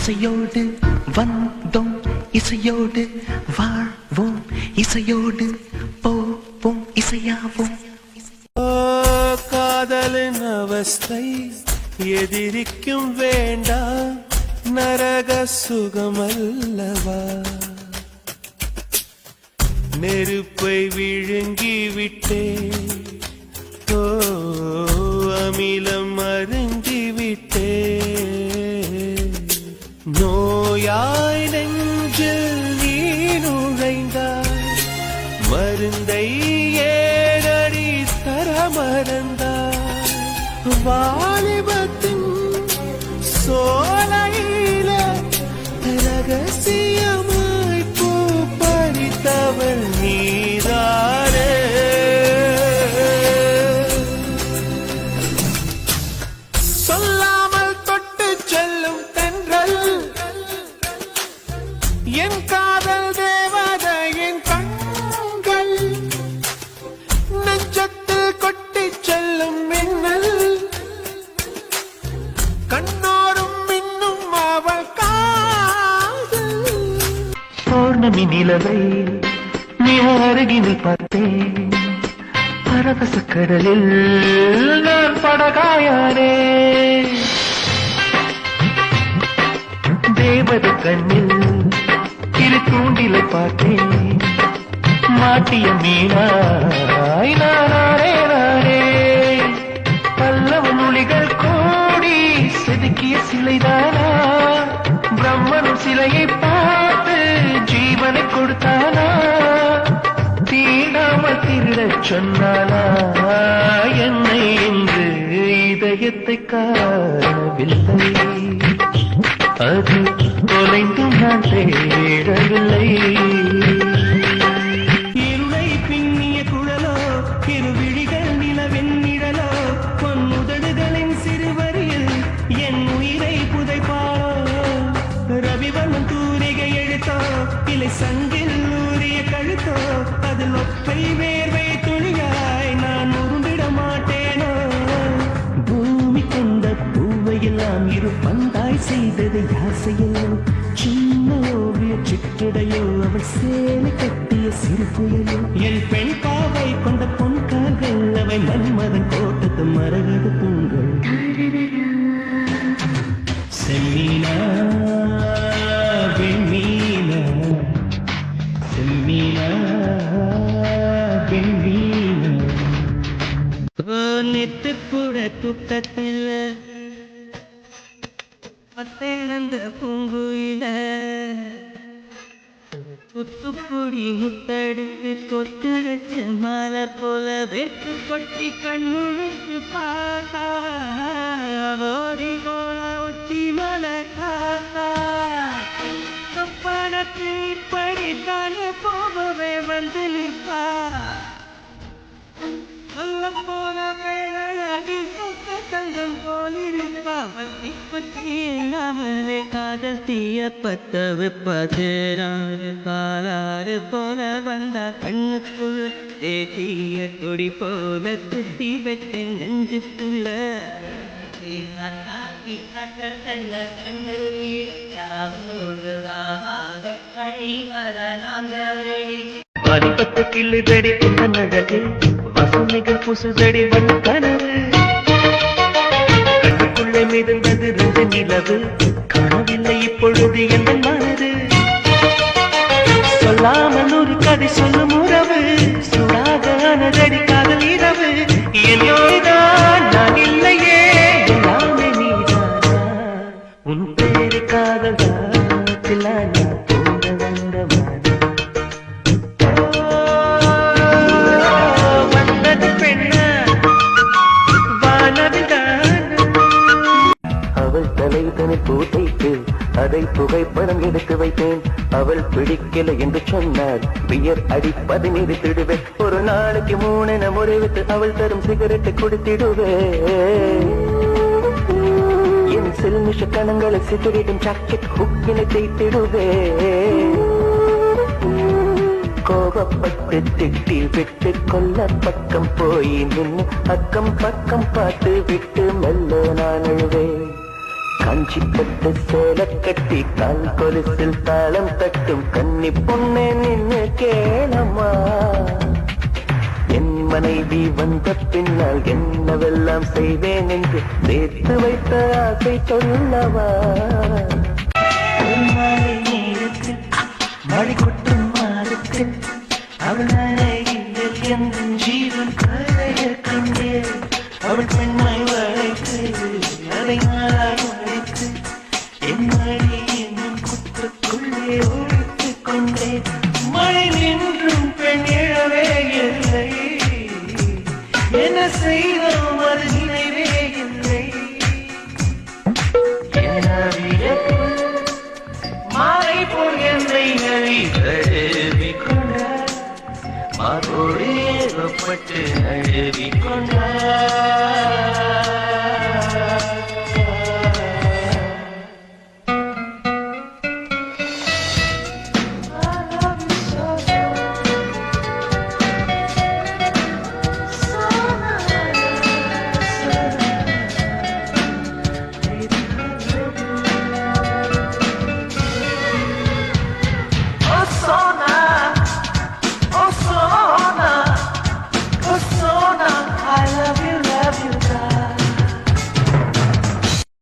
இசையோடு வந்தோம், இசையோடு வாழ்வோம், இசையோடு போவோம், இசையாவோம். காதலின் அவஸ்தை எதிரிக்கும் வேண்டாம், நரக சுகமல்லவா. நெருப்பை விழுங்கி விட்டே, ஓ அமிலம் அருங்கி விட்டே. நோயாய் நெஞ்சில் நீ நுழைந்தாய், மருந்தை ஏறடி தர மறந்தாய். வாலிபத்தின் சோலையில ரகசியமாய் பூ பறித்தவள் நீதானே. சொல்லாமல் தொட்டு செல்லும் தென்றல் என் காதல் தேவதையின் கண்கள், நெஞ்சத்தில் கொட்டி செல்லும் மின்னல், கண்ணோடும் மின்னும் அவள் காதல். பௌர்ணமி நிலவை மிக அருகினில் பார்த்தேன், பரவச கடலில் நான் படகாயானே. தேவத கண்ணில் இரு தூண்டிலை பார்த்தேன், மாட்டிய மீனாய் நானே நானே. பல்லவ மொழிகள் கோடி செதுக்கிய சிலைதானா, பிரம்மனும் சிலையை பார்த்து ஜீவனை கொடுத்தானா. தீண்டாமல் திருடச் சொன்னானா என்னை என்று இதயத்தை காணவில்லை, அது தொலைந்தும் நான் தேடவில்லை. இருளை பின்னிய குழலோ, இருவிழிகள் நிலவின் நிழலோ, பொன்முதடுகளின் சிறுவரியில் என் உயிரை புதைப்பாளோ. ரவிவர்மன் தூரிகை எழுத்தோ, இலை சங்கில் ஊறிய கழுத்தோ, அதில் ஒற்றை வேர்வை துளியாய் நான் உருண்டிட மாட்டேனோ. பூமி கொண்ட பூவையெல்லாம் இரு பந்தாய் செய்தது யாசையோ, சின்ன ஓவிய சிற்றடையோ, அவள் சேலை கட்டிய சிறு புயலோ. என் பெண் பாவை கொண்ட பொன் கால்கள், அவை மன்மதன் கோட்டத்து மரகத தூண்கள். செம்மீனா வெண்மீனா, செம்மீனா வெண்மீனா. நெத்து கூட தூக்கத்தில் பத்தேழந்த பூங்குயில, துத்துக்குடி முத்தடுத்து தொட்டு வச்சு மாலை போல வெட்டு கொட்டி கண்ணுக்கு பார்த்தா, ஓடி போல ஒத்தி மலை காத்தா. பணத்து இப்படித்தானே போகவே வந்து நிற்பா, சொல்ல போன வேளாடி தங்கம் போலிருப்பா. பத்தி பற்றி இல்லாமலே காதல் தீய பத்த வைப்பதேராறு காலாறு போல வந்தா, கண்ணுக்குள்ள தேசிய கொடி போல சுத்தி வைத்த நெஞ்சுக்குள்ள. பரிபத்து கிள்ளுதடி புத்தனழகு, வசனைகள் புசுதடி வண்ண கனவு. கண்ணுக்குள்ளே மிதந்தது ரெண்டு நிலவு, காணவில்லை இப்பொழுது எந்த மனது. சொல்லாமல் ஒரு கதை சொல்லும் உறவு, சுடாக அனதடி காதல் இரவு. என்னோடுதான் நான் இல்லையே, எல்லாமே நீதானா. உன் பேரு காதல் தில்லானா போட வந்தவன். அவள் தலைதனை பூத்தைத்து அதை புகைப்படம் எடுத்து வைத்தேன். அவள் பிடிக்கல என்று சொன்னார், பியர் அடிப்பதை நிறுத்திடுவேன். ஒரு நாளைக்கு 3 என முறைவிட்டு அவள் தரும் சிகரெட்டை குடித்திடுவே. என் சில்மிஷ கணங்களை சிதறிடும் ஜாக்கெட் ஹுக்கினை தேய்த்திடுவே. கோபப்பட்டு திட்டி விட்டு கொல்ல பக்கம் போய் நின்று அக்கம் பக்கம் பார்த்து விட்டு மெல்ல நான் அழுவேன். காஞ்சி பட்டு சேலை கட்டி கால் கொலுசில் தாளம் தட்டும் கன்னி பொண்ணே நின்னு கேளம்மா. என் மனைவி வந்த பின்னால் என்னவெல்லாம் செய்வேன் என்று சேர்த்து வைத்த ஆசை சொல்லவா. மழை கொட்டும் மாறுக்கு அவள் நனையில் என் ஜீவன் கரைய கண்டே அவள் பெண்ணை வளைத்து அதை